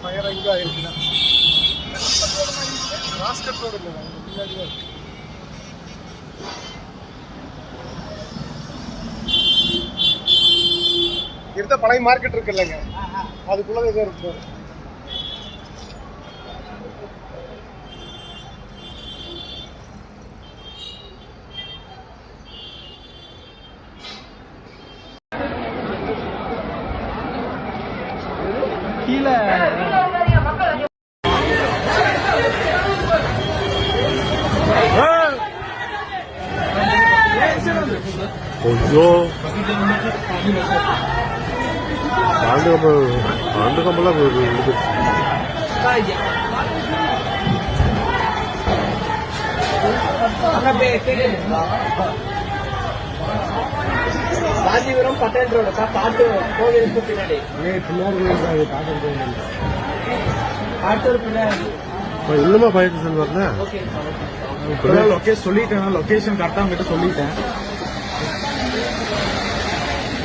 Fire எங்கே ஆகிருக்குண்ணா rasp cut road இல்லை முன்னாடி தான் இருக்கு. இருந்த பழைய மார்க்கெட் இருக்கு இல்லைங்க, அதுக்குள்ளே எதுவும் இருக்கு. கீழே கொஞ்சம் ஆண்டு கம்பெல்லாம் காஞ்சிபுரம் பட்டேல் ரோடு பாட்டு கோவிலுக்கு பின்னாடி ஆட்டூர் பின்னாடி இன்னுமா பயணம் வரல. சொல்லிட்டேன், லொகேஷன் கரெக்டா கிட்ட சொல்லிட்டேன்.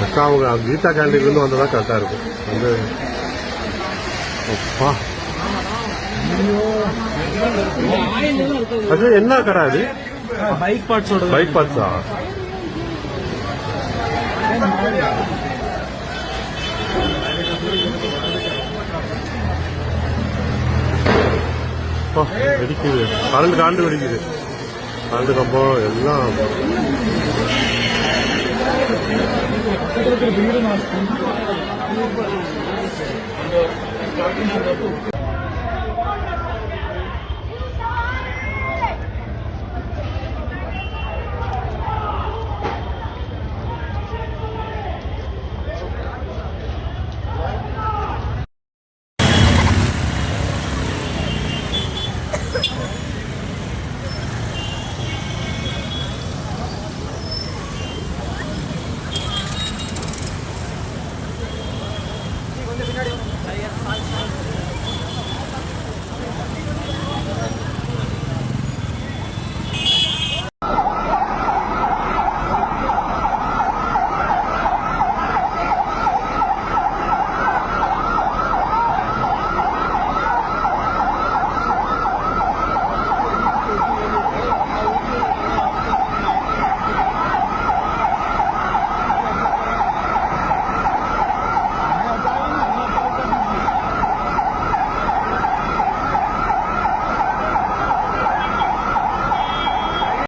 அக்கா அவங்க கீதா கேண்டீன்ல இருந்து வந்ததா கரெக்டா இருக்கும். வந்து அது என்ன கடை? அது பைக் பார்ட்ஸோட. பைக் பார்ட்ஸா? வெடிக்குது, கரண்ட் வெடிக்குது, கரண்ட் கம்பம் எல்லாம்.